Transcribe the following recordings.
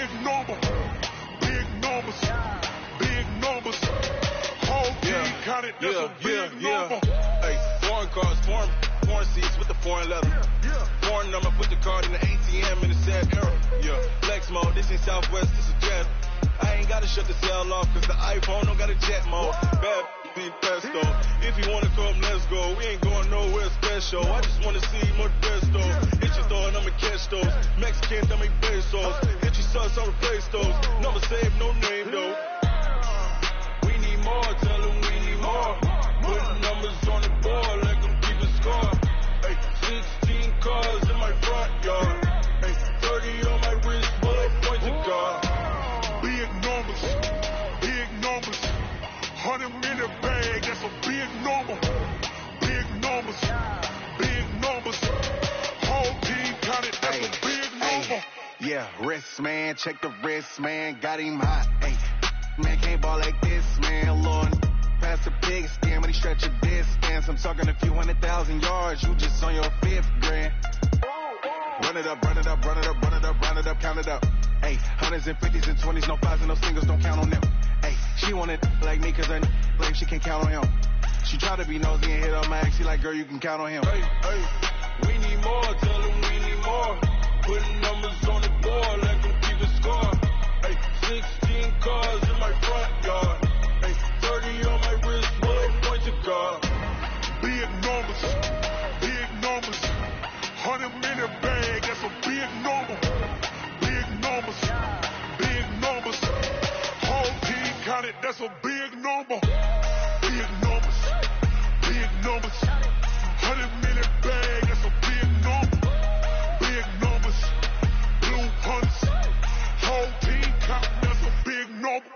big number. Big numbers. Big numbers. Whole team counted, that's a big number. Hey, foreign cars, foreign seats with the foreign leather. Foreign number, put the card in the ATM in the sad era. Flex mode, this ain't Southwest, this is Jet. I ain't gotta shut the cell off, cause the iPhone don't got a jet mode. Bad be pesto. If you wanna come, let's go. We ain't going nowhere special. I just wanna see more pesto. Hit your throw and I'ma catch those. Mexican, dummy pesos. Hit your sus, I'll replace those. Number save, no name though. We need more, tell them we need more. Put numbers on the board, let them keep a score. Hey, 16 cars in my front yard. Hey, 30 on my wrist, bullet point to God. Big numbers, big numbers. 100 minute bag, that's a big number. Big numbers, big numbers. Whole team counted, that's a big number. Yeah, wrist man, check the wrist man, got him hot. Hey, man can't ball like this, man. Lord, pass the pig skin, but he stretch a distance. I'm talking a few 100,000 yards, you just on your 5th grand. Run it up, run it up, run it up, run it up, run it up, count it up. Hey, hundreds and 50s and 20s, no 5s and no singles, don't count on them. Hey, she wanted like me cause her like she can't count on him. She tried to be nosy and hit on my ex, she like, girl, you can count on him. Hey, we need more, tell them we need more. Putting numbers on the board, let them keep a score. Hey, 16 cars in my front yard. Hey, 30 on my wrist, bullet point to God. Big numbers, big numbers. 100 minute bag, that's a big number. Big numbers, big numbers. Whole team counted, that's a big number. Big numbers, big numbers. 100 minute bag, that's a big number. Big numbers, blue punts. Whole team counted, that's a big number.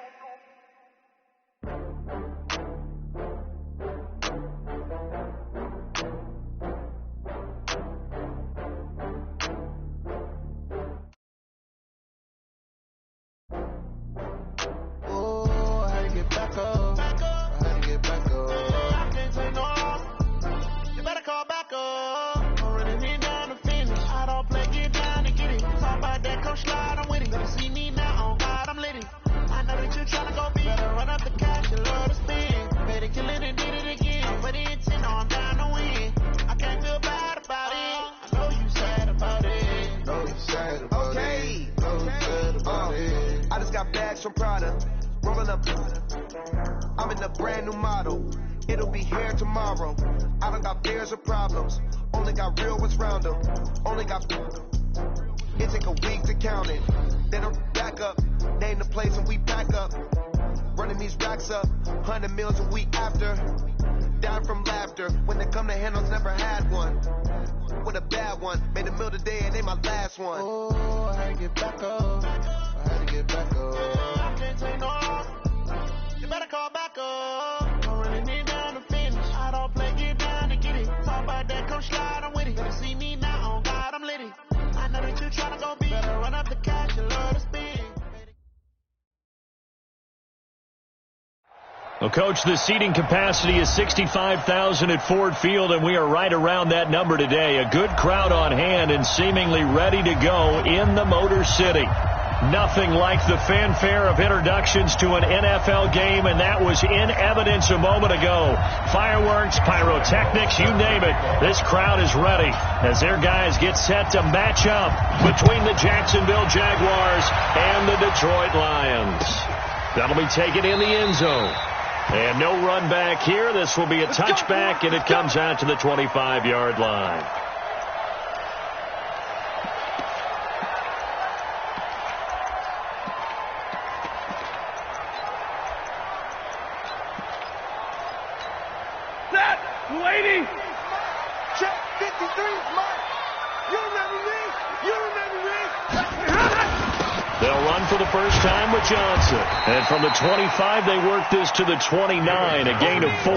From Prada, rolling up. I'm in a brand new model. It'll be here tomorrow. I don't got fears or problems. Only got real ones round them. Only got. It take a week to count it. Then I'm back up. Name the place and we back up. Running these racks up. 100 meals a week after. Down from laughter. When they come to handles, never had one. With a bad one. Made a meal today and ain't my last one. Oh, I had to get back up. I had to get back up. I can't take no. You better call back up. I'm running it down to finish. I don't play, get down to get it. Talk about that, come slide, I'm with it. Better see me now, on God, I'm litty. I know that you tryna go be. Better run up the cash, you love to spend. Well, Coach, the seating capacity is 65,000 at Ford Field, and we are right around that number today. A good crowd on hand and seemingly ready to go in the Motor City. Nothing like the fanfare of introductions to an NFL game, and that was in evidence a moment ago. Fireworks, pyrotechnics, you name it. This crowd is ready as their guys get set to match up between the Jacksonville Jaguars and the Detroit Lions. That'll be taken in the end zone. And no run back here. This will be a touchback, and it comes out to the 25-yard line. Lady, check 53, Mike. You remember me? You remember me? They'll run for the first time with Johnson. And from the 25, they work this to the 29, a gain of 4.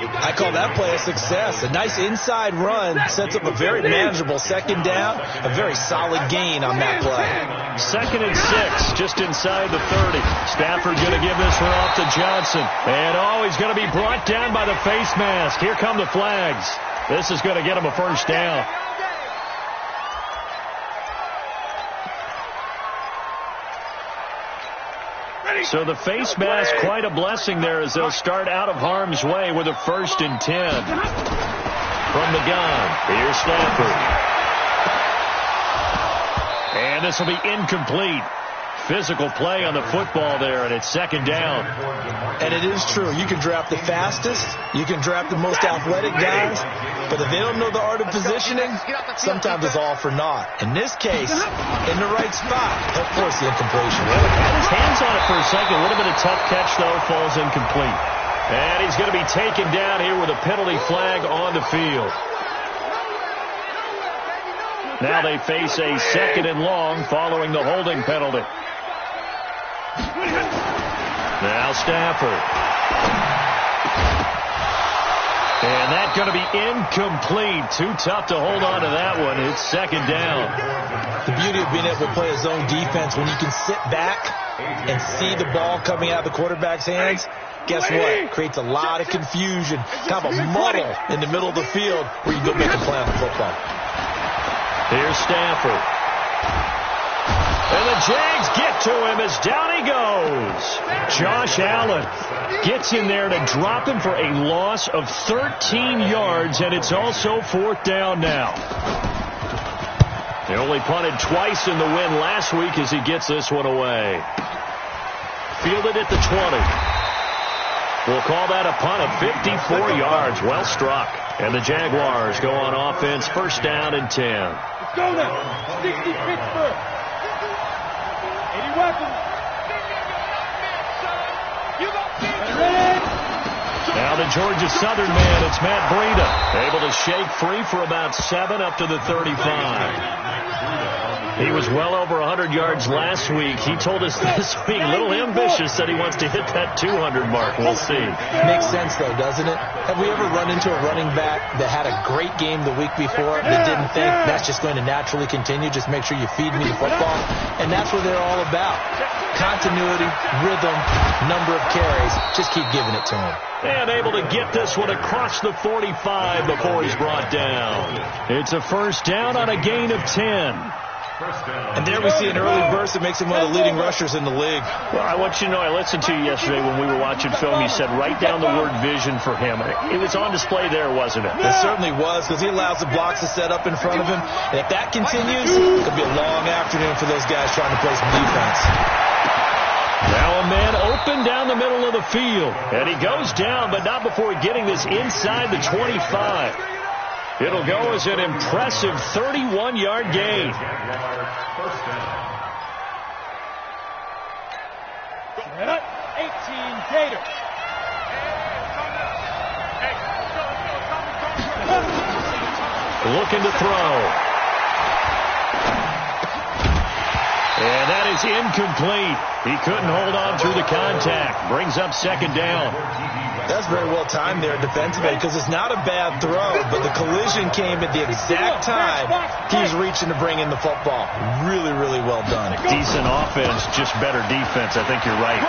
I call that play a success. A nice inside run sets up a very manageable second down. A very solid gain on that play. 2nd and 6, just inside the 30. Stafford going to give this one off to Johnson. And he's going to be brought down by the face mask. Here come the flags. This is going to get him a 1st down. So the face mask, quite a blessing there as they'll start out of harm's way with a 1st and 10. From the gun, here's Stafford. And this will be incomplete. Physical play on the football there, and it's 2nd down. And it is true. You can draft the fastest. You can draft the most athletic guys. But if they don't know the art of positioning, sometimes it's all for naught. In this case, in the right spot, he'll force the incompletion. Well, he had his hands on it for a second. A little bit of tough catch, though. Falls incomplete. And he's going to be taken down here with a penalty flag on the field. Now they face a 2nd and long following the holding penalty. Now Stafford. And that's going to be incomplete. Too tough to hold on to that one. It's 2nd down. The beauty of being able to play a zone defense when you can sit back and see the ball coming out of the quarterback's hands, guess what? Creates a lot of confusion, kind of a muddle in the middle of the field where you go make a play on the football. Here's Stafford. And the Jags get to him as down he goes. Josh Allen gets in there to drop him for a loss of 13 yards, and it's also 4th down now. They only punted twice in the win last week as he gets this one away. Fielded at the 20. We'll call that a punt of 54 yards. Well struck. And the Jaguars go on offense, 1st down and 10. Let's go now. 60 Pittsburgh. 80 weapons. Now the Georgia Southern man, it's Matt Breida, able to shake free for about 7 up to the 35. He was well over 100 yards last week. He told us this week, a little ambitious, that he wants to hit that 200 mark. We'll see. Makes sense, though, doesn't it? Have we ever run into a running back that had a great game the week before that didn't think that's just going to naturally continue? Just make sure you feed me the football. And that's what they're all about. Continuity, rhythm, number of carries. Just keep giving it to him. And able to get this one across the 45 before he's brought down. It's a 1st down on a gain of 10. And there we see an early burst that makes him one of the leading rushers in the league. Well, I want you to know, I listened to you yesterday when we were watching film. You said write down the word vision for him. It was on display there, wasn't it? It certainly was, because he allows the blocks to set up in front of him. And if that continues, it could be a long afternoon for those guys trying to play some defense. Now a man open down the middle of the field. And he goes down, but not before getting this inside the 25. It'll go as an impressive 31-yard gain. 18 Gator. Looking to throw. And that is incomplete. He couldn't hold on through the contact. Brings up 2nd down. That's very well timed there defensively, because it's not a bad throw, but the collision came at the exact time he's reaching to bring in the football. Really, really well done. Decent offense, just better defense. I think you're right.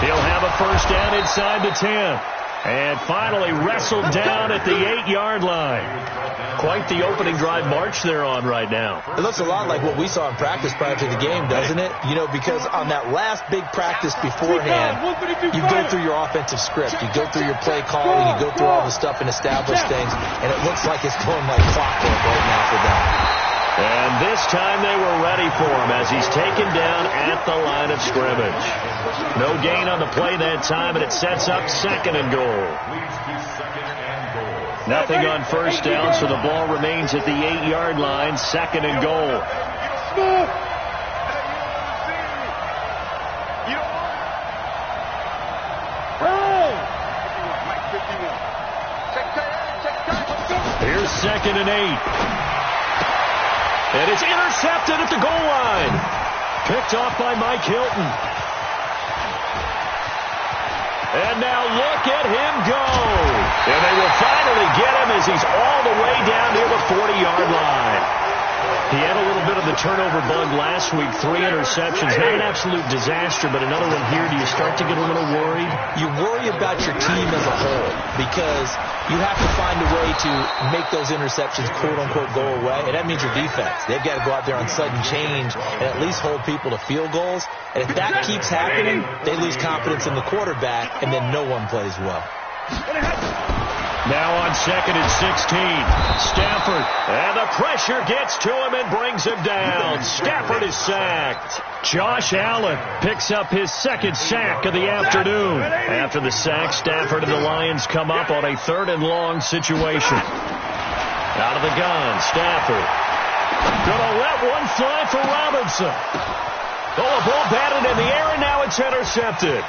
He'll have a 1st down inside the 10. And finally wrestled down at the 8-yard line. Quite the opening drive march they're on right now. It looks a lot like what we saw in practice prior to the game, doesn't it? You know, because on that last big practice beforehand, you go through your offensive script. You go through your play calling. You go through all the stuff and establish things. And it looks like it's going like clockwork right now for them. And this time they were ready for him as he's taken down at the line of scrimmage. No gain on the play that time, and it sets up 2nd and goal. Nothing on 1st down, so the ball remains at the 8-yard line, 2nd and goal. Here's 2nd and 8. And it's intercepted at the goal line. Picked off by Mike Hilton. And now look at him go. And they will finally get him as he's all the way down near the 40-yard line. He had a little bit of the turnover bug last week, 3 interceptions. Not an absolute disaster, but another one here. Do you start to get a little worried? You worry about your team as a whole because you have to find a way to make those interceptions, quote-unquote, go away, and that means your defense. They've got to go out there on sudden change and at least hold people to field goals. And if that keeps happening, they lose confidence in the quarterback, and then no one plays well. Now on 2nd and 16, Stafford, and the pressure gets to him and brings him down. Stafford is sacked. Josh Allen picks up his 2nd sack of the afternoon. After the sack, Stafford and the Lions come up on a 3rd and long situation. Out of the gun, Stafford. Gonna let one fly for Robinson. Oh, a ball batted in the air, and now it's intercepted.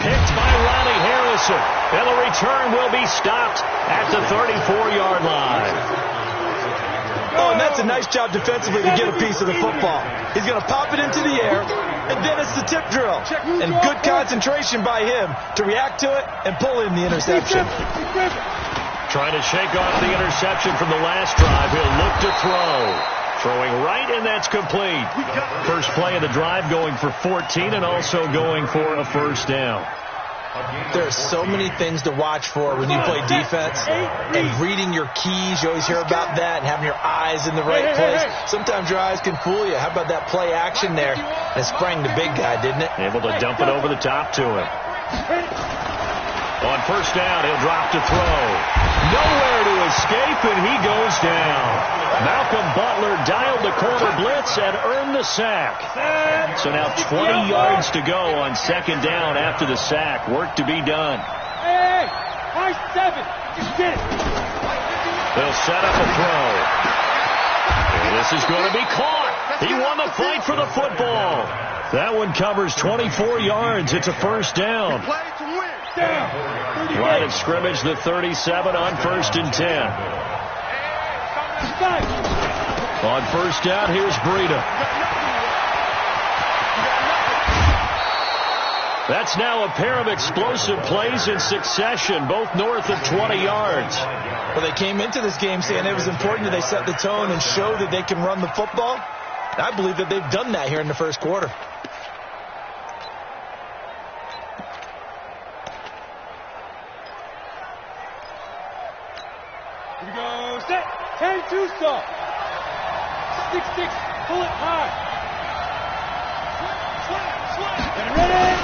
Picked by Ronnie Harrison, and the return will be stopped at the 34-yard line. Oh, and that's a nice job defensively to get a piece of the football. He's going to pop it into the air, and then it's the tip drill. And good concentration by him to react to it and pull in the interception. Trying to shake off the interception from the last drive. He'll look to throw. Throwing right, and that's complete. First play of the drive going for 14 and also going for a first down. There are so many things to watch for when you play defense, and reading your keys. You always hear about that, and having your eyes in the right place. Sometimes your eyes can fool you. How about that play action there? And it sprang the big guy, didn't it? Able to dump it over the top to him. On first down, he'll drop to throw. Nowhere to escape, and he goes down. Malcolm Butler dialed the corner blitz and earned the sack. So now 20 yards to go on 2nd down after the sack. Work to be done. Hey, high 7. Just get it. They'll set up a throw. And this is going to be caught. He won the fight for the football. That one covers 24 yards. It's a first down. Line of scrimmage, the 37 on 1st and 10. On first down, here's Breida. That's now a pair of explosive plays in succession, both north of 20 yards. Well, they came into this game saying it was important that they set the tone and show that they can run the football. I believe that they've done that here in the first quarter. Here we go. Set. 10-2 stop. 6-6. Pull it high. Get ready.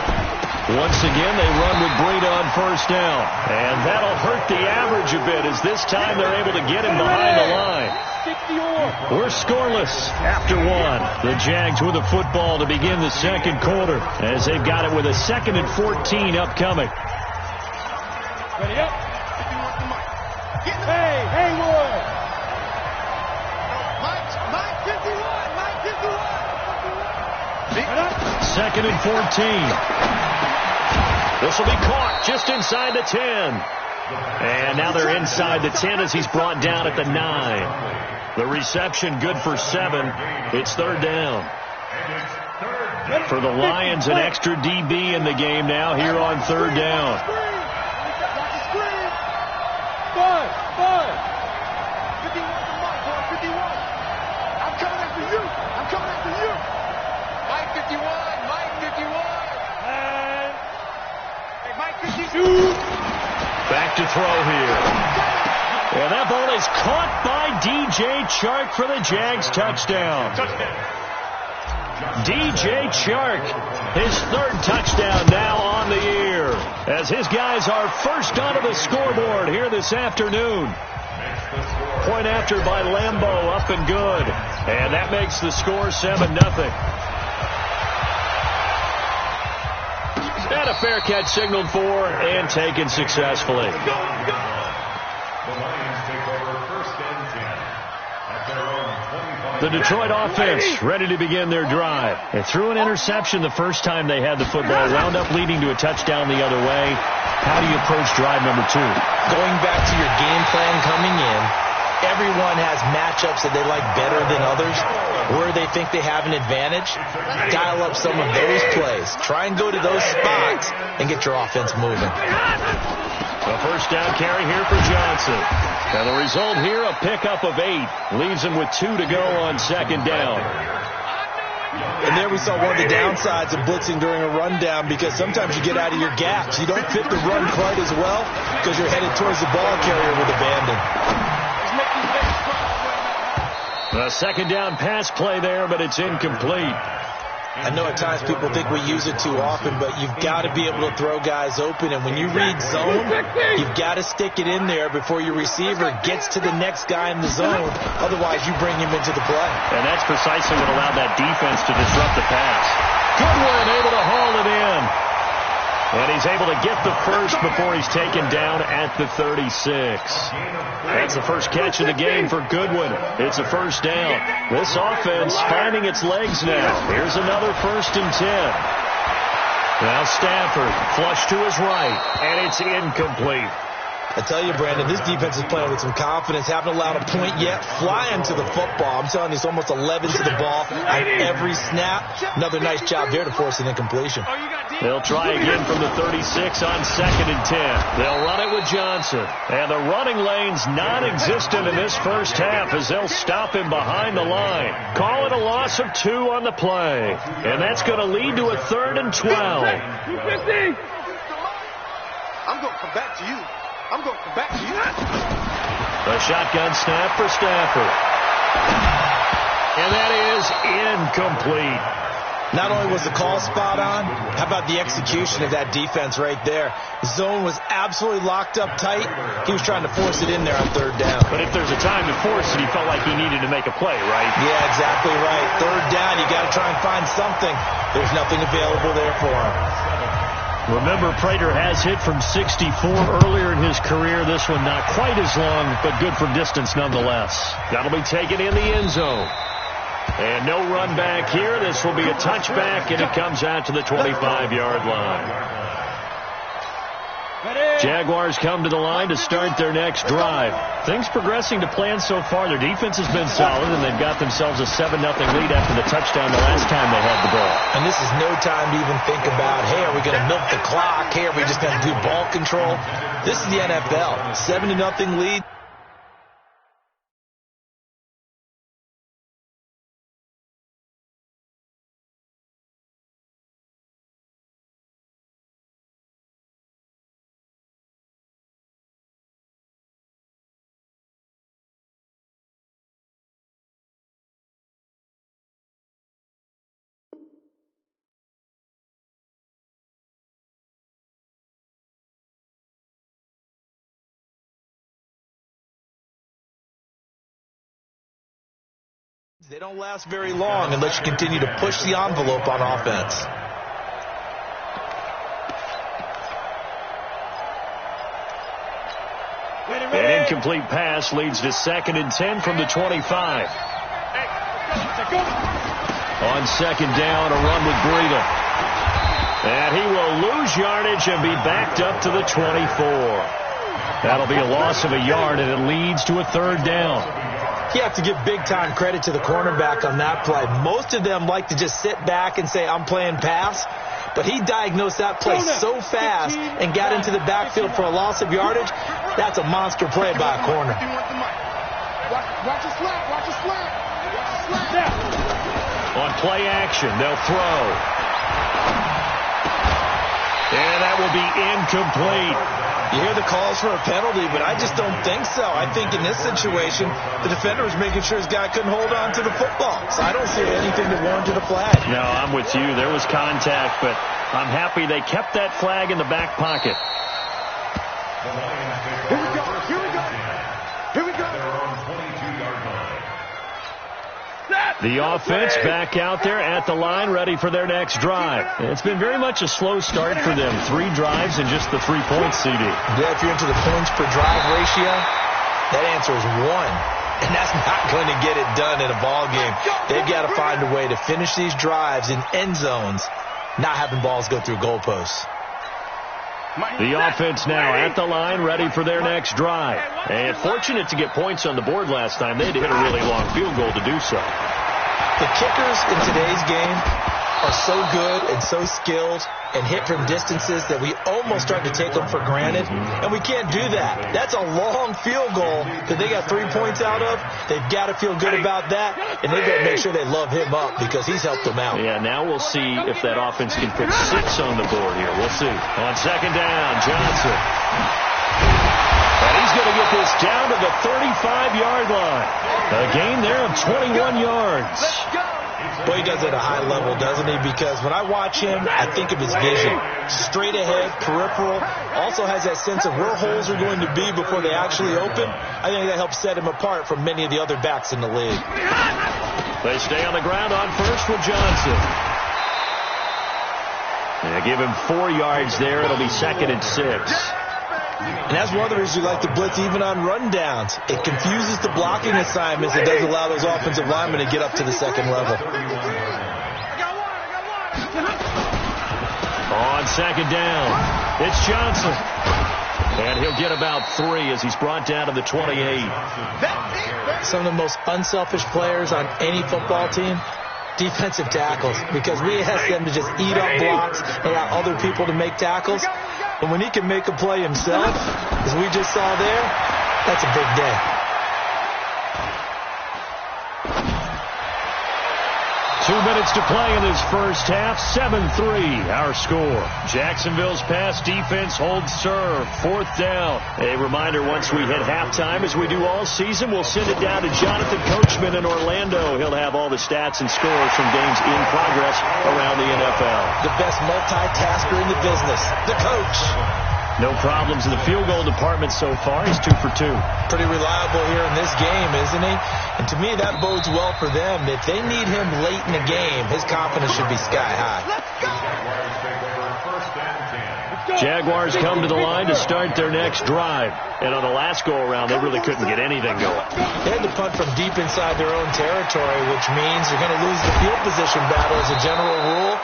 Once again, they run with Breida on first down. And that'll hurt the average a bit as this time they're able to get him behind the line. We're scoreless after one. The Jags with the football to begin the second quarter as they've got it with a 2nd and 14 upcoming. Ready up. Hey, Haywood. Mike 51. 2nd and 14. This will be caught just inside the 10. And now they're inside the 10 as he's brought down at the 9. The reception good for 7. It's 3rd down. For the Lions, an extra DB in the game now here on 3rd down. Bud. 51. I'm coming after you. Mike 51. And Mike 52. Back to throw here. And that ball is caught by DJ Chark for the Jags touchdown. DJ Chark, his 3rd touchdown now on the year, as his guys are first onto the scoreboard here this afternoon. Point after by Lambeau, up and good. And that makes the score 7-0. And a fair catch signaled for and taken successfully. The Detroit offense ready to begin their drive. They threw an interception the first time they had the football, wound up leading to a touchdown the other way. How do you approach drive number 2? Going back to your game plan coming in, everyone has matchups that they like better than others. Where they think they have an advantage, dial up some of those plays. Try and go to those spots and get your offense moving. A first down carry here for Johnson. And the result here, a pickup of 8. Leaves him with 2 to go on second down. And there we saw one of the downsides of blitzing during a rundown, because sometimes you get out of your gaps. You don't fit the run quite as well because you're headed towards the ball carrier with abandon. A second down pass play there, but it's incomplete. I know at times people think we use it too often, but you've got to be able to throw guys open. And when you read zone, you've got to stick it in there before your receiver gets to the next guy in the zone. Otherwise, you bring him into the play. And that's precisely what allowed that defense to disrupt the pass. Goodwin able to haul it in. And he's able to get the first before he's taken down at the 36. That's the first catch of the game for Goodwin. It's a first down. This offense finding its legs now. Here's another 1st and 10. Now Stafford, flush to his right, and it's incomplete. I tell you, Brandon, this defense is playing with some confidence. Haven't allowed a point yet. Flying to the football. I'm telling you, it's almost 11 to the ball on every snap. Another nice job there to force an incompletion. They'll try again from the 36 on 2nd and 10. They'll run it with Johnson. And the running lane's non-existent in this first half as they'll stop him behind the line. Call it a loss of 2 on the play. And that's going to lead to a 3rd and 12. I'm going to come back to you. I'm going to come back to you. The shotgun snap for Stafford. And that is incomplete. Not only was the call spot on, how about the execution of that defense right there? Zone was absolutely locked up tight. He was trying to force it in there on 3rd down. But if there's a time to force it, he felt like he needed to make a play, right? Yeah, exactly right. 3rd down, you got to try and find something. There's nothing available there for him. Remember, Prater has hit from 64 earlier in his career. This one not quite as long, but good from distance nonetheless. That'll be taken in the end zone. And no run back here. This will be a touchback, and it comes out to the 25-yard line. Jaguars come to the line to start their next drive. Things progressing to plan so far. Their defense has been solid, and they've got themselves a 7-0 lead after the touchdown the last time they had the ball. And this is no time to even think about, hey, are we going to milk the clock? Hey, are we just going to do ball control? This is the NFL. 7-0 lead. They don't last very long unless you continue to push the envelope on offense. An incomplete pass leads to 2nd and 10 from the 25. On 2nd down, a run with Breida. And he will lose yardage and be backed up to the 24. That'll be a loss of a yard, and it leads to a 3rd down. You have to give big-time credit to the cornerback on that play. Most of them like to just sit back and say, I'm playing pass. But he diagnosed that play so fast and got into the backfield for a loss of yardage. That's a monster play by a corner. Watch your slant. Watch your slant. On play action, they'll throw. And that will be incomplete. You hear the calls for a penalty, but I just don't think so. I think in this situation, the defender was making sure his guy couldn't hold on to the football. So I don't see anything that warranted a flag. No, I'm with you. There was contact, but I'm happy they kept that flag in the back pocket. Here we go. Here we go. Here we go. The offense back out there at the line, ready for their next drive. It's been very much a slow start for them. 3 drives and just the 3 points, CD. Yeah, if you're into the points per drive ratio, that answer is 1. And that's not going to get it done in a ball game. They've got to find a way to finish these drives in end zones, not having balls go through goalposts. The offense now at the line, ready for their next drive. And fortunate to get points on the board last time. They had to hit a really long field goal to do so. The kickers in today's game are so good and so skilled and hit from distances that we almost start to take them for granted, and we can't do that. That's a long field goal that they got 3 points out of. They've got to feel good about that, and they better make sure they love him up because he's helped them out. Yeah, now we'll see if that offense can put 6 on the board here. We'll see. On second down, Johnson. And he's going to get this down to the 35-yard line. A gain there of 21 yards. Boy, he does it at a high level, doesn't he? Because when I watch him, I think of his vision. Straight ahead, peripheral. Also has that sense of where holes are going to be before they actually open. I think that helps set him apart from many of the other backs in the league. They stay on the ground on first with Johnson. They give him 4 yards there. It'll be 2nd and 6. And that's one of the reasons we like to blitz even on rundowns. It confuses the blocking assignments. It does allow those offensive linemen to get up to the second level. On second down, it's Johnson. And he'll get about 3 as he's brought down to the 28. Some of the most unselfish players on any football team, defensive tackles, because we ask them to just eat up blocks and allow other people to make tackles. But when he can make a play himself, as we just saw there, that's a big day. 2 minutes to play in this first half. 7-3 our score. Jacksonville's pass defense holds serve. 4th down. A reminder, once we hit halftime, as we do all season, we'll send it down to Jonathan Coachman in Orlando. He'll have all the stats and scores from games in progress around the NFL. The best multitasker in the business, the coach. No problems in the field goal department so far. He's 2 for 2. Pretty reliable here in this game, isn't he? And to me, that bodes well for them. If they need him late in the game, his confidence should be sky high. Jaguars come to the line to start their next drive. And on the last go-around, they really couldn't get anything going. They had to punt from deep inside their own territory, which means they're going to lose the field position battle as a general rule.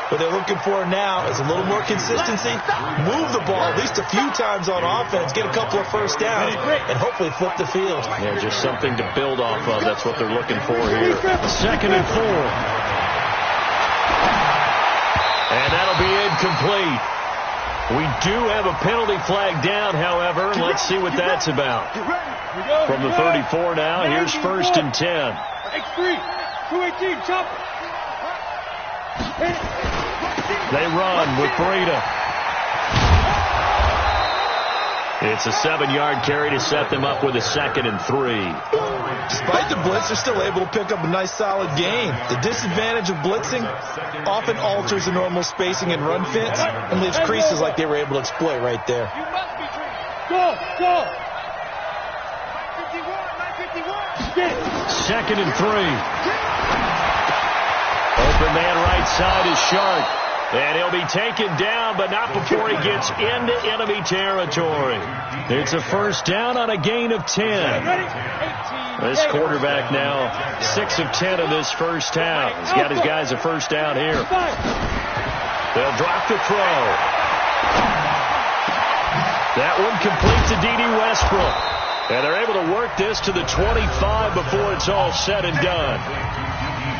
What they're looking for now is a little more consistency, move the ball at least a few times on offense, get a couple of first downs, and hopefully flip the field. Yeah, just something to build off of. That's what they're looking for here. 2nd and 4. And that'll be incomplete. We do have a penalty flag down, however. Let's see what that's about. From the 34 now, here's 1st and 10. X3, 218, chop. They run with Breida. It's a 7-yard carry to set them up with a 2nd and 3. Despite the blitz, they're still able to pick up a nice solid gain. The disadvantage of blitzing often alters the normal spacing and run fits and leaves creases like they were able to exploit right there. Go, go. 2nd and 3. Open man right side is Shark. And he'll be taken down, but not before he gets into enemy territory. It's a 1st down on a gain of 10. This quarterback now 6 of 10 in this first half. He's got his guys a 1st down here. They'll drop the throw. That one complete to D.D. Westbrook. And they're able to work this to the 25 before it's all said and done.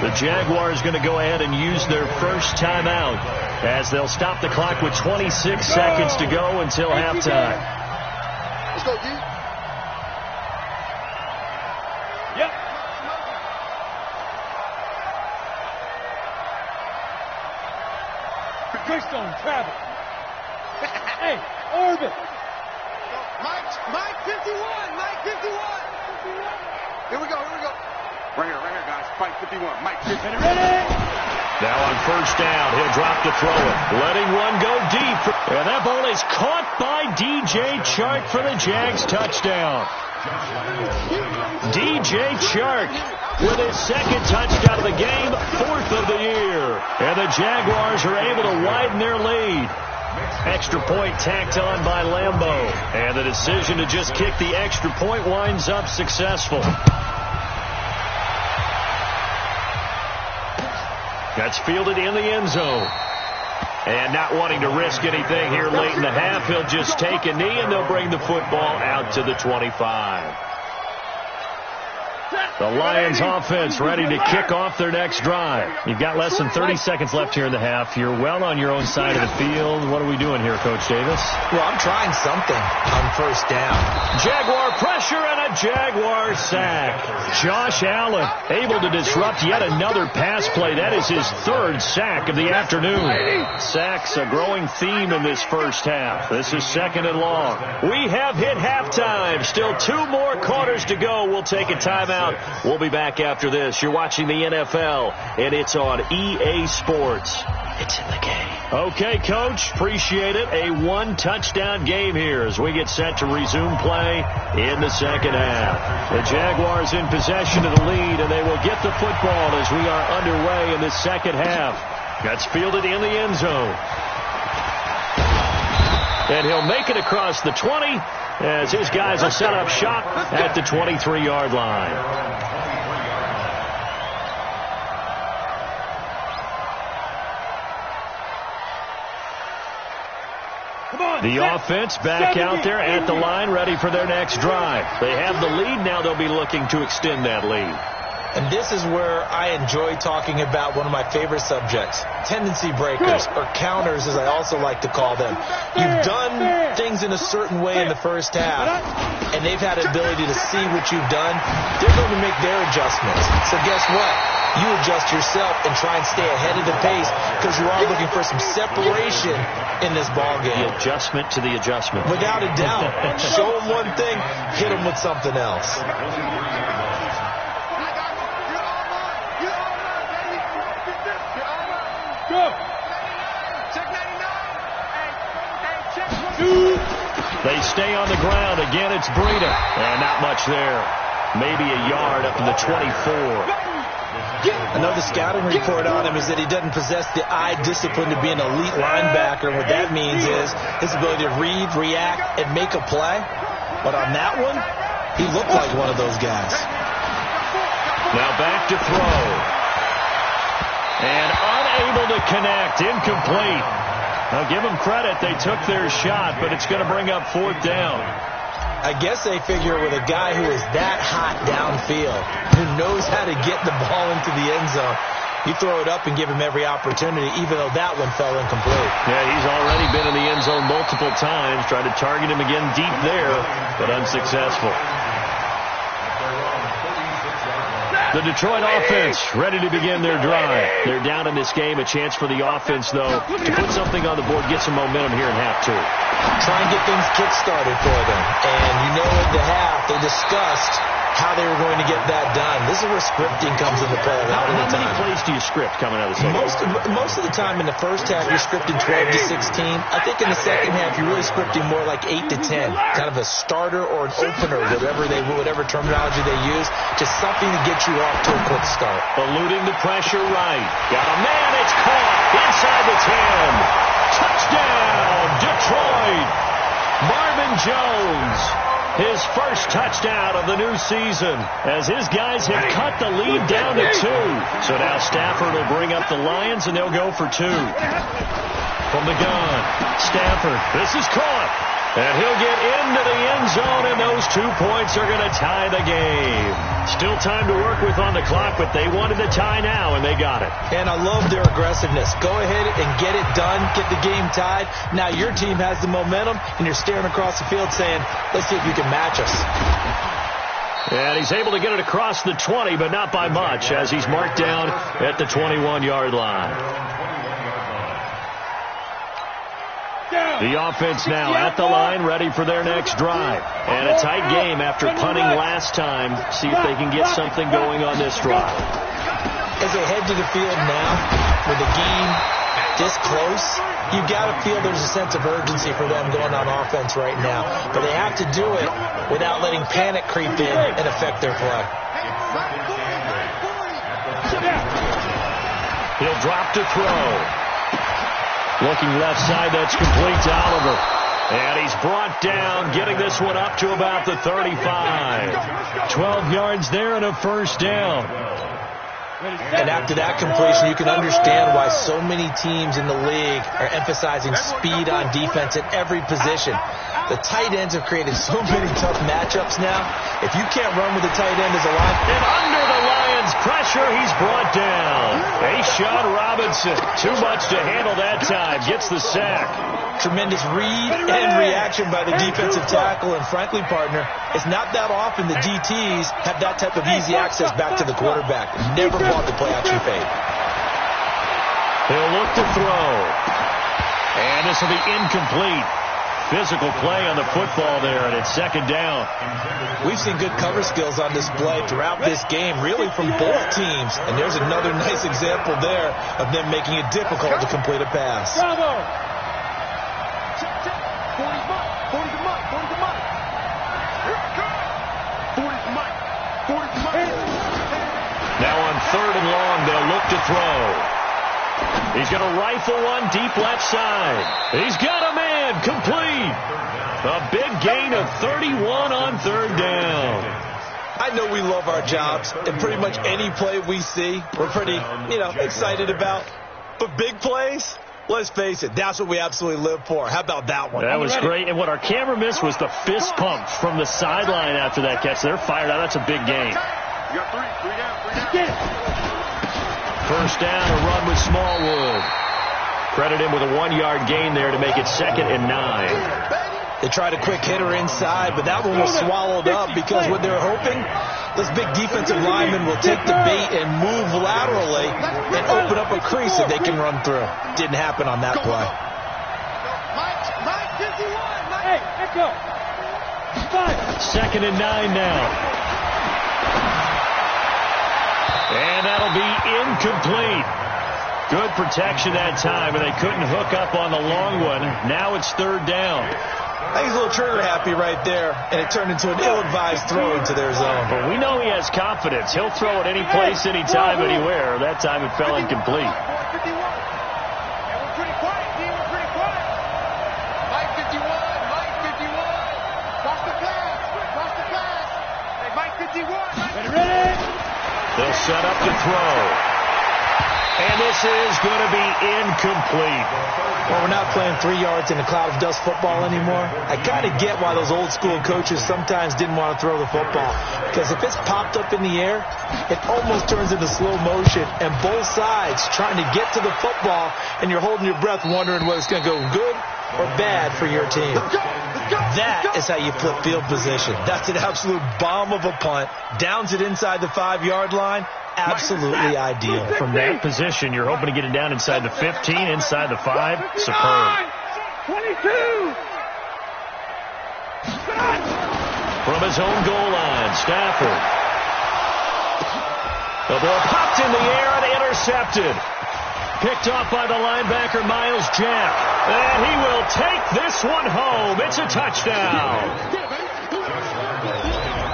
The Jaguars going to go ahead and use their first timeout as they'll stop the clock with 26 seconds to go until halftime. Let's go, D. Yep. Greystone, travel. Hey, orbit. Mike 51. Mike 51. Here we go. Right here, guys. Mike 51. Mike 51. Ready? Now on 1st down, he'll drop to throw it. Letting one go deep. And that ball is caught by DJ Chark for the Jags touchdown. DJ Chark with his 2nd touchdown of the game, 4th of the year. And the Jaguars are able to widen their lead. Extra point tacked on by Lambo. And the decision to just kick the extra point winds up successful. That's fielded in the end zone. And not wanting to risk anything here late in the half, he'll just take a knee and they'll bring the football out to the 25. The Lions offense ready to kick off their next drive. You've got less than 30 seconds left here in the half. You're well on your own side of the field. What are we doing here, Coach Davis? Well, I'm trying something on first down. Jaguar pressure and a Jaguar sack. Josh Allen able to disrupt yet another pass play. That is his third sack of the afternoon. Sacks a growing theme in this first half. This is second and long. We have hit halftime. Still 2 more quarters to go. We'll take a timeout. We'll be back after this. You're watching the NFL, and it's on EA Sports. It's in the game. Okay, Coach. Appreciate it. A 1-touchdown game here as we get set to resume play in the second half. The Jaguars in possession of the lead, and they will get the football as we are underway in the second half. That's fielded in the end zone. And he'll make it across the 20 as his guys will set up shop at the 23-yard line. The offense back out there at the line, ready for their next drive. They have the lead. Now they'll be looking to extend that lead. And this is where I enjoy talking about one of my favorite subjects, tendency breakers, or counters as I also like to call them. You've done things in a certain way in the first half, and they've had the ability to see what you've done. They're going to make their adjustments. So guess what? You adjust yourself and try and stay ahead of the pace because you are looking for some separation in this ball game. The adjustment to the adjustment. Without a doubt. Show them one thing, hit them with something else. They stay on the ground. Again, it's Breida. And not much there. Maybe a yard up to the 24. I know the scouting report on him is that he doesn't possess the eye discipline to be an elite linebacker. What that means is his ability to read, react, and make a play. But on that one, he looked like one of those guys. Now back to throw. And unable to connect. Incomplete. Now give them credit. They took their shot, but it's going to bring up 4th down. I guess they figure with a guy who is that hot downfield, who knows how to get the ball into the end zone, you throw it up and give him every opportunity, even though that one fell incomplete. Yeah, he's already been in the end zone multiple times, tried to target him again deep there, but unsuccessful. The Detroit offense ready to begin their drive. They're down in this game. A chance for the offense, though, to put something on the board, get some momentum here in half 2. Try and get things kick-started for them. And you know in the half, they discussed how they were going to get that done. This is where scripting comes into play a lot of the time. How many plays do you script coming out of the second? Most of the time in the first half, you're scripting 12 to 16. I think in the second half, you're really scripting more like 8 to 10. Kind of a starter or an opener, whatever terminology they use. Just something to get you off to a quick start. Eluding the pressure right. Got a man. It's caught inside the 10. Touchdown, Detroit. Marvin Jones. His first touchdown of the new season as his guys have cut the lead down to 2. So now Stafford will bring up the Lions, and they'll go for 2. From the gun, Stafford. This is caught. And he'll get into the end zone, and those 2 points are going to tie the game. Still time to work with on the clock, but they wanted the tie now, and they got it. And I love their aggressiveness. Go ahead and get it done, get the game tied. Now your team has the momentum, and you're staring across the field saying, let's see if you can match us. And he's able to get it across the 20, but not by much, as he's marked down at the 21-yard line. The offense now at the line, ready for their next drive. And a tight game after punting last time. See if they can get something going on this drive. As they head to the field now, with the game this close, you've got to feel there's a sense of urgency for them going on offense right now. But they have to do it without letting panic creep in and affect their play. He'll drop to throw. Looking left side, that's complete to Oliver. And he's brought down, getting this one up to about the 35. 12 yards there and a first down. And after that completion, you can understand why so many teams in the league are emphasizing speed on defense at every position. The tight ends have created so many tough matchups now. If you can't run with the tight end as a line. And under the Lions' pressure, he's brought down. Sean Robinson, too much to handle that time, gets the sack. Tremendous read and reaction by the defensive tackle. And frankly, partner, it's not that often the DTs have that type of easy access back to the quarterback. Never bought the play action fade. He'll look to throw. And this will be incomplete. Physical play on the football there, and it's second down. We've seen good cover skills on display throughout this game, really from both teams. And there's another nice example there of them making it difficult to complete a pass. Bravo! 40's Mike. 40's Mike. 40's Mike. Here I come. 40's Mike. 40's Mike. Now on third and long, they'll look to throw. He's going to rifle one deep left side. He's got a man complete. A big gain of 31 on third down. I know we love our jobs, and pretty much any play we see, we're pretty, excited about. But big plays, let's face it, that's what we absolutely live for. How about that one? That was great. And what our camera missed was the fist pump from the sideline after that catch. They're fired out. That's a big gain. You got three down. Get it. First down, a run with Smallwood. Credit him with a 1-yard gain there to make it 2nd and 9. They tried a quick hitter inside, but that one was swallowed up because what they're hoping, this big defensive lineman will take the bait and move laterally and open up a crease that they can run through. Didn't happen on that play. Mike 51. Hey, echo. 2nd and 9 now. And that'll be incomplete. Good protection that time, and they couldn't hook up on the long one. Now it's third down. I think he's a little trigger happy right there, and it turned into an ill-advised throw into their zone. But we know he has confidence. He'll throw it any place, anytime, anywhere. That time it fell incomplete. 51. And we're pretty quiet, team. We're pretty quiet. Mike 51. Mike 51. Cross the flash. Cross the flash. Hey, Mike 51. Ready? They'll set up to throw. And this is going to be incomplete. Well, we're not playing 3 yards in a cloud of dust football anymore. I kind of get why those old school coaches sometimes didn't want to throw the football. Because if it's popped up in the air, it almost turns into slow motion. And both sides trying to get to the football, and you're holding your breath wondering whether it's going to go good or bad for your team. That is how you flip field position. That's an absolute bomb of a punt. Downs it inside the 5-yard line. Absolutely ideal. From that position, you're hoping to get it down inside the 15, inside the 5. Superb. 22. From his own goal line, Stafford. The ball popped in the air and intercepted. Picked off by the linebacker, Miles Jack. And he will take this one home. It's a touchdown.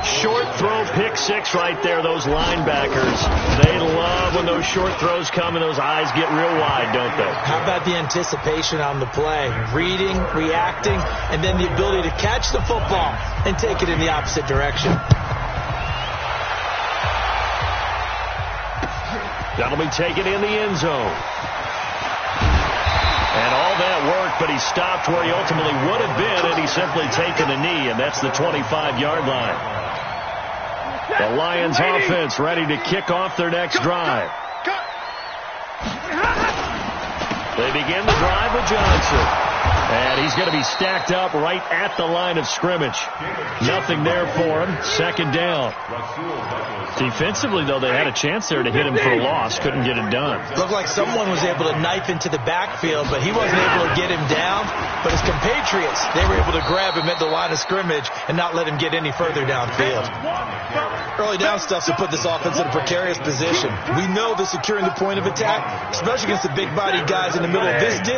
Short throw, pick six right there, those linebackers. They love when those short throws come and those eyes get real wide, don't they? How about the anticipation on the play? Reading, reacting, and then the ability to catch the football and take it in the opposite direction. That'll be taken in the end zone. And all that work, but he stopped where he ultimately would have been had he simply taken a knee, and that's the 25-yard line. The Lions offense ready to kick off their next drive. They begin the drive with Johnson. And he's going to be stacked up right at the line of scrimmage. Nothing there for him. Second down. Defensively, though, they had a chance there to hit him for a loss. Couldn't get it done. Looked like someone was able to knife into the backfield, but he wasn't able to get him down. But his compatriots, they were able to grab him at the line of scrimmage and not let him get any further downfield. Early down stuff to put this offense in a precarious position. We know that securing the point of attack, especially against the big-bodied guys in the middle of this D,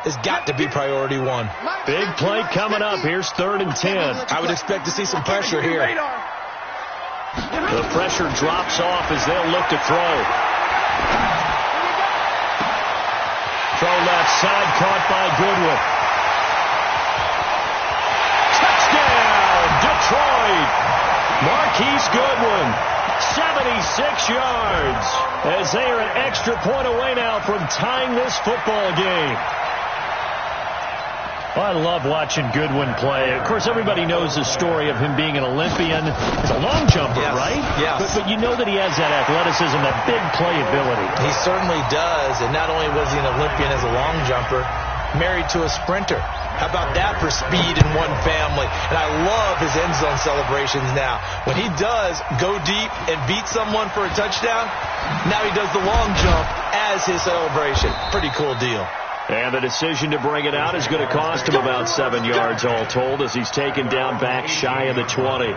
has got to be priority one. Big play coming up. Here's 3rd and 10. I would expect to see some pressure here. The pressure drops off as they'll look to throw. Throw left side, caught by Goodwin. Touchdown, Detroit! Marquise Goodwin 76 yards as they are an extra point away now from tying this football game. Well, I love watching Goodwin play. Of course, everybody knows the story of him being an Olympian. He's a long jumper, yes, right? Yes. But you know that he has that athleticism, that big playability. He certainly does. And not only was he an Olympian as a long jumper, married to a sprinter. How about that for speed in one family? And I love his end zone celebrations now. When he does go deep and beat someone for a touchdown, now he does the long jump as his celebration. Pretty cool deal. And the decision to bring it out is going to cost him about 7 yards all told as he's taken down back shy of the 20.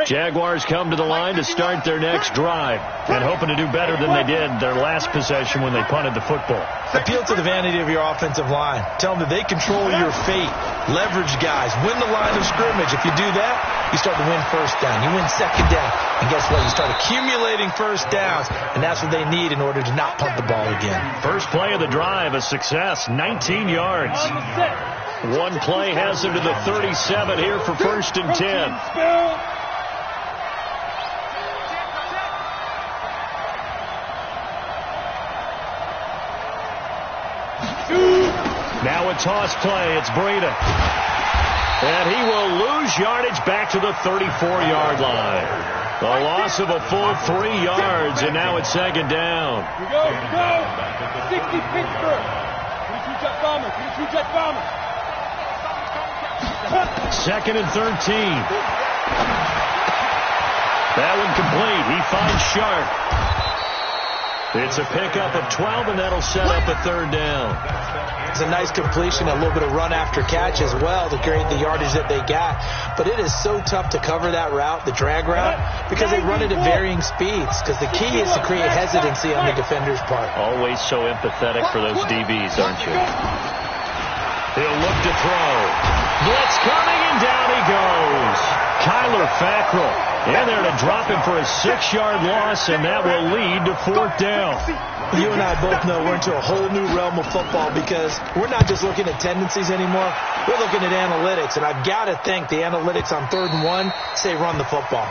Jaguars come to the line to start their next drive and hoping to do better than they did their last possession when they punted the football. Appeal to the vanity of your offensive line. Tell them that they control your fate. Leverage guys. Win the line of scrimmage. If you do that, you start to win first down. You win second down. And guess what? You start accumulating first downs. And that's what they need in order to not punt the ball again. First play of the drive, a success. 19 yards. One play has him to the 37 here for 1st and 10. Now a toss play. It's Breida. And he will lose yardage back to the 34-yard line. A loss of a full 3 yards, and now it's 2nd down. Here we go. 60 Pittsburgh. Finish your jet bomber. Finish your jet bomber. 2nd and 13. That one complete. He finds Sharp. It's a pickup of 12, and that'll set up a 3rd down. It's a nice completion, a little bit of run after catch as well to create the yardage that they got. But it is so tough to cover that route, the drag route, because they run it at varying speeds. Because the key is to create hesitancy on the defender's part. Always so empathetic for those DBs, aren't you? He'll look to throw. Blitz coming, and down he goes. Kyler Fackrell in there to drop him for a 6-yard loss, and that will lead to 4th down. You and I both know we're into a whole new realm of football because we're not just looking at tendencies anymore. We're looking at analytics, and I've got to think the analytics on 3rd and 1 say run the football.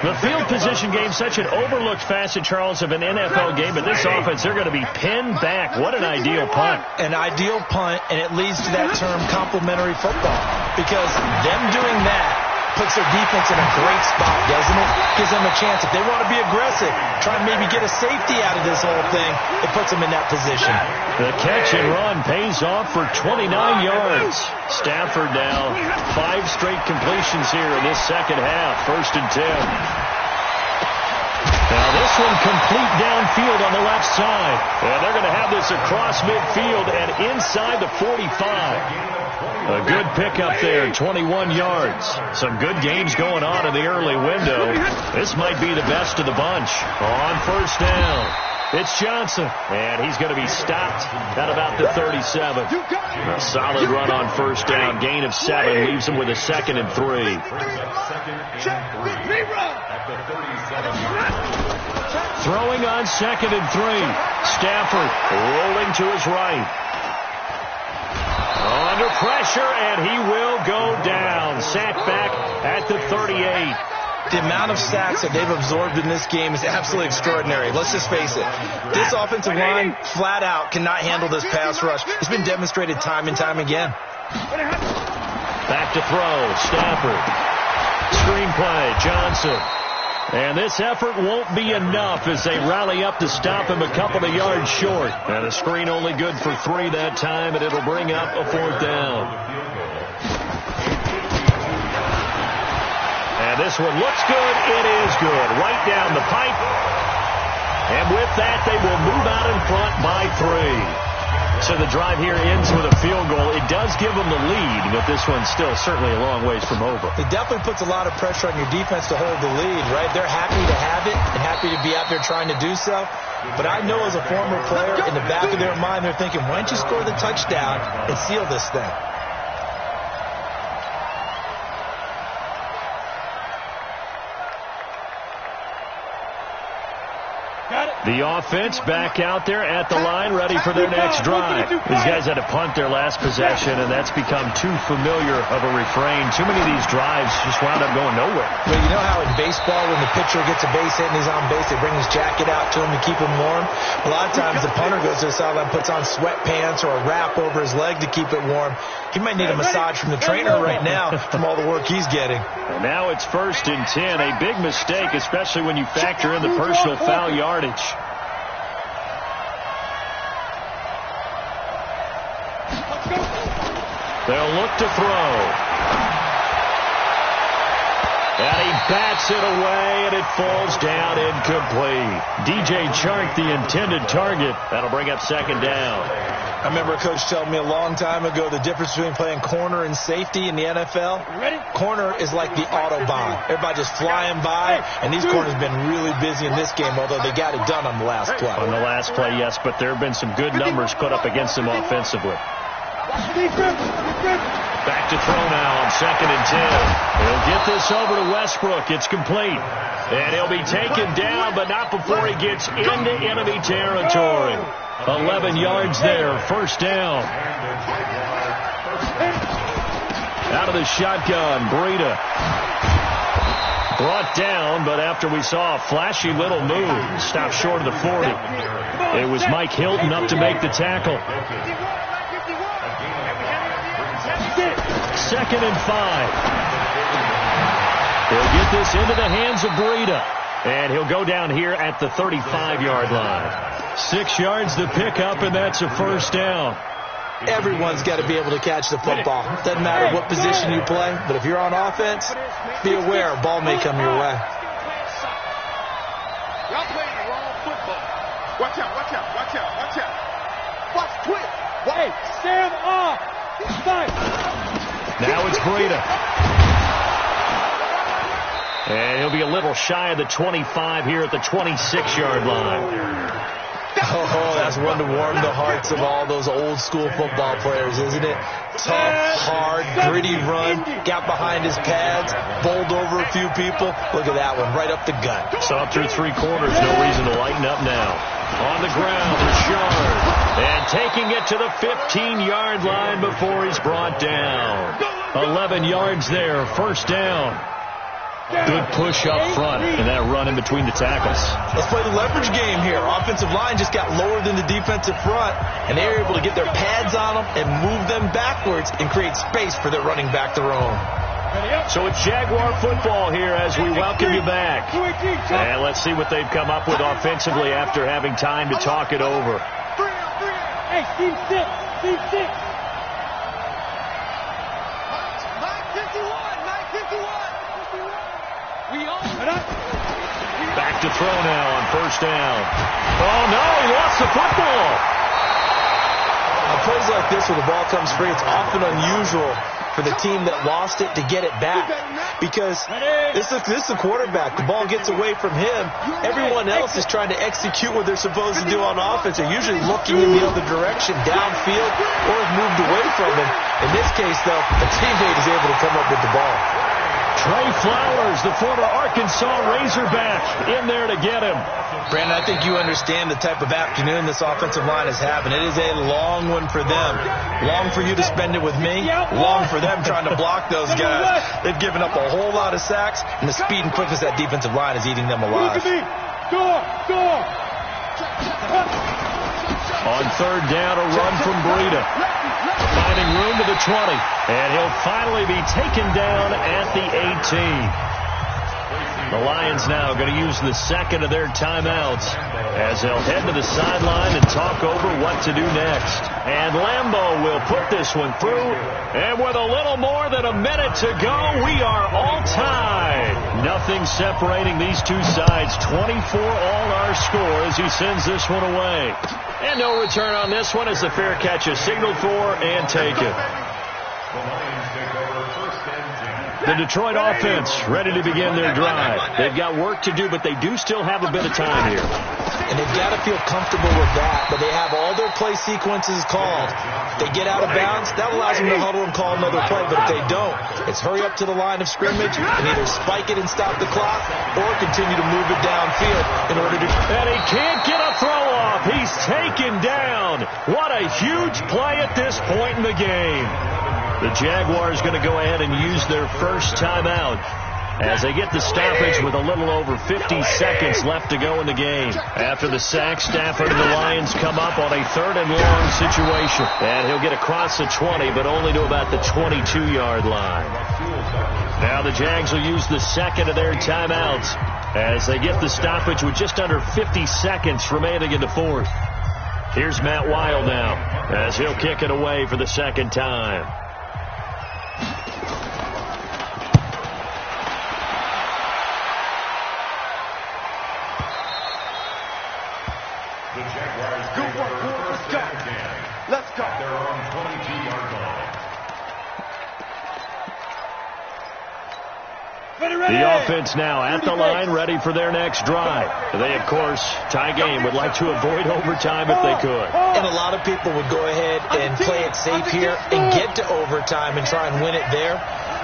The field position game, such an overlooked facet, Charles, of an NFL game, but this offense, they're going to be pinned back. What an ideal punt. An ideal punt, and it leads to that term complementary football because them doing that puts their defense in a great spot, doesn't it? Gives them a chance. If they want to be aggressive, try and maybe get a safety out of this whole thing, it puts them in that position. The catch and run pays off for 29 yards. Stafford now 5 straight completions here in this second half. 1st and 10. Now this one complete downfield on the left side. And they're going to have this across midfield and inside the 45. A good pickup there, 21 yards. Some good games going on in the early window. This might be the best of the bunch. On 1st down, it's Johnson, and he's going to be stopped at about the 37. A solid run on 1st down. Gain of 7 leaves him with a 2nd and 3. Throwing on 2nd and 3. Stafford rolling to his right. Under pressure, and he will go down. Sacked back at the 38. The amount of sacks that they've absorbed in this game is absolutely extraordinary. Let's just face it. This offensive line, flat out, cannot handle this pass rush. It's been demonstrated time and time again. Back to throw. Stafford. Screenplay. Johnson. And this effort won't be enough as they rally up to stop him a couple of yards short. And a screen only good for 3 that time, and it'll bring up a 4th down. And this one looks good. It is good. Right down the pipe. And with that, they will move out in front by 3. So the drive here ends with a field goal. It does give them the lead, but this one's still certainly a long ways from over. It definitely puts a lot of pressure on your defense to hold the lead, right? They're happy to have it and happy to be out there trying to do so. But I know as a former player, in the back of their mind, they're thinking, why don't you score the touchdown and seal this thing? The offense back out there at the line, ready for their next drive. These guys had to punt their last possession, and that's become too familiar of a refrain. Too many of these drives just wound up going nowhere. Well, you know how in baseball, when the pitcher gets a base hit and he's on base, they bring his jacket out to him to keep him warm? A lot of times the punter goes to the sideline, puts on sweatpants or a wrap over his leg to keep it warm. He might need a massage from the trainer right now from all the work he's getting. And now it's 1st and 10. A big mistake, especially when you factor in the personal foul yardage. They'll look to throw. And he bats it away, and it falls down incomplete. DJ Chark, the intended target. That'll bring up 2nd down. I remember a coach telling me a long time ago the difference between playing corner and safety in the NFL. Corner is like the Autobahn. Everybody just flying by, and these corners have been really busy in this game, although they got it done on the last play. On the last play, yes, but there have been some good numbers put up against them offensively. Back to throw now on 2nd and 10. He'll get this over to Westbrook. It's complete. And he'll be taken down, but not before he gets into enemy territory. 11 yards there, 1st down. Out of the shotgun, Breida. Brought down, but after we saw a flashy little move, stopped short of the 40. It was Mike Hilton up to make the tackle. 2nd and 5. He'll get this into the hands of Breida. And he'll go down here at the 35-yard line. 6 yards to pick up, and that's a 1st down. Everyone's got to be able to catch the football. Doesn't matter what position you play, but if you're on offense, be aware a ball may come your way. Y'all playing the wrong football. Watch out, watch out, watch out, watch out. Watch quick. Hey, stand off. Now it's Breida. And he'll be a little shy of the 25 here at the 26-yard line. Oh, that's one to warm the hearts of all those old-school football players, isn't it? Tough, hard, gritty run, got behind his pads, bowled over a few people. Look at that one, right up the gut. Saw through 3 quarters, no reason to lighten up now. On the ground, Richard. And taking it to the 15-yard line before he's brought down. 11 yards there, 1st down. Good push up front and that run in between the tackles. Let's play the leverage game here. Offensive line just got lower than the defensive front, and they were able to get their pads on them and move them backwards and create space for their running back to roam. So it's Jaguar football here as we welcome you back. And let's see what they've come up with offensively after having time to talk it over. Hey, Steve 6. Steve 6. Back to throw now on 1st down. Oh, no, he lost the football. On plays like this where the ball comes free, it's often unusual for the team that lost it to get it back. Because this is the quarterback. The ball gets away from him. Everyone else is trying to execute what they're supposed to do on offense. They're usually looking in the other direction, downfield, or have moved away from him. In this case, though, a teammate is able to come up with the ball. Trey Flowers, the former Arkansas Razorback, in there to get him. Brandon, I think you understand the type of afternoon this offensive line is having. It is a long one for them. Long for you to spend it with me. Long for them trying to block those guys. They've given up a whole lot of sacks, and the speed and quickness of that defensive line is eating them alive. On 3rd down, a run from Breida. Finding room to the 20. And he'll finally be taken down at the 18. The Lions now going to use the 2nd of their timeouts as they'll head to the sideline and talk over what to do next. And Lambeau will put this one through. And with a little more than a minute to go, we are all tied. Nothing separating these two sides. 24 all our score as he sends this one away. And no return on this one as the fair catch is signaled for and taken. The Lions take over 1st and 10. The Detroit offense ready to begin their drive. They've got work to do, but they do still have a bit of time here. And they've got to feel comfortable with that, but they have all their play sequences called. If they get out of bounds, that allows them to huddle and call another play, but if they don't, it's hurry up to the line of scrimmage and either spike it and stop the clock or continue to move it downfield in order to... And he can't get a throw off. He's taken down. What a huge play at this point in the game. The Jaguars going to go ahead and use their first timeout as they get the stoppage with a little over 50 seconds left to go in the game. After the sack, Stafford and the Lions come up on a 3rd and long situation. And he'll get across the 20, but only to about the 22-yard line. Now the Jags will use the second of their timeouts as they get the stoppage with just under 50 seconds remaining in the 4th. Here's Matt Wild now as he'll kick it away for the second time. Let's go. They're on 22-yard line. The offense now at the line, ready for their next drive. They, of course, tie game, would like to avoid overtime if they could. And a lot of people would go ahead and play it safe here and get to overtime and try and win it there.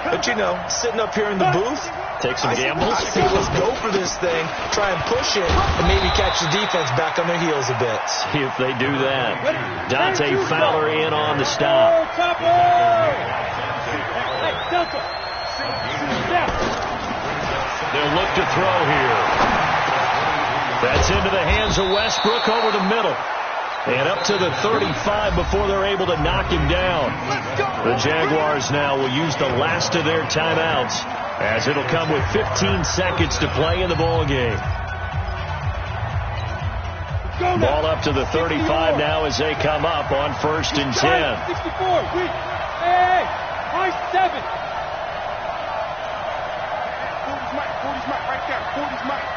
But, you know, sitting up here in the booth, take some gambles. I say let's go for this thing, try and push it, and maybe catch the defense back on their heels a bit. See if they do that. Dante Fowler in on the stop. They'll look to throw here. That's into the hands of Westbrook over the middle. And up to the 35 before they're able to knock him down. The Jaguars now will use the last of their timeouts as it'll come with 15 seconds to play in the ball game. Ball up to the 35 now as they come up on 1st and 10. 64. Hey, high 7. 40's Mike right there. 40's Mike.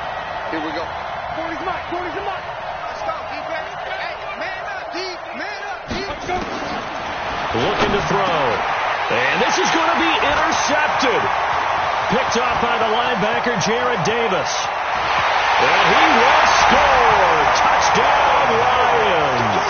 Here we go. 40's Mike. 40's Mike. Let's go, D-Back. Hey, man up, D. Man up, D. Let's go. Looking to throw. And this is going to be intercepted. Picked off by the linebacker, Jared Davis. And he will score. Touchdown, Lions.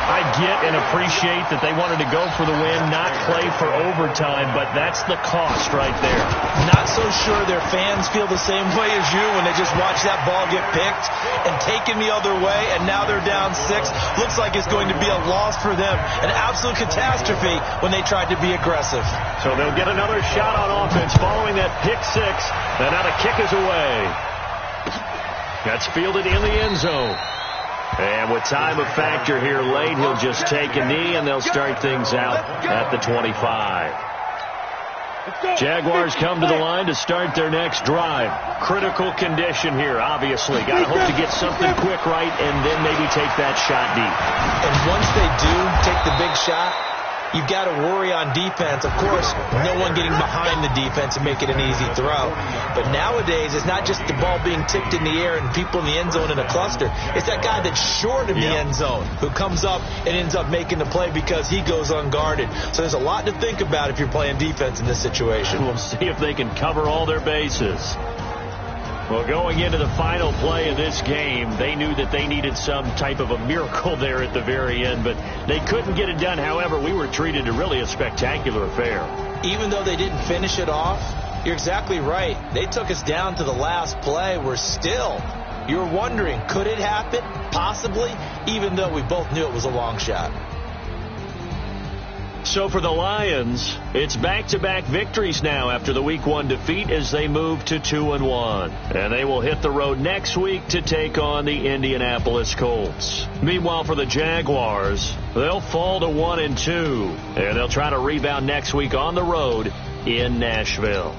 I get and appreciate that they wanted to go for the win, not play for overtime, but that's the cost right there. Not so sure their fans feel the same way as you when they just watch that ball get picked and taken the other way, and now they're down 6. Looks like it's going to be a loss for them. An absolute catastrophe when they tried to be aggressive. So they'll get another shot on offense following that pick 6. And now the kick is away. That's fielded in the end zone. And with time of factor here late, he'll just take a knee, and they'll start things out at the 25. Jaguars come to the line to start their next drive. Critical condition here, obviously. Got to hope to get something quick right and then maybe take that shot deep. And once they do take the big shot, you've got to worry on defense. Of course, no one getting behind the defense and make it an easy throw. But nowadays, it's not just the ball being tipped in the air and people in the end zone in a cluster. It's that guy that's short of the end zone who comes up and ends up making the play because he goes unguarded. So there's a lot to think about if you're playing defense in this situation. We'll see if they can cover all their bases. Well, going into the final play of this game, they knew that they needed some type of a miracle there at the very end, but they couldn't get it done. However, we were treated to really a spectacular affair. Even though they didn't finish it off, you're exactly right. They took us down to the last play. You're wondering, could it happen? Possibly, even though we both knew it was a long shot. So for the Lions, it's back-to-back victories now after the Week 1 defeat as they move to 2-1. And they will hit the road next week to take on the Indianapolis Colts. Meanwhile, for the Jaguars, they'll fall to 1-2. And they'll try to rebound next week on the road in Nashville.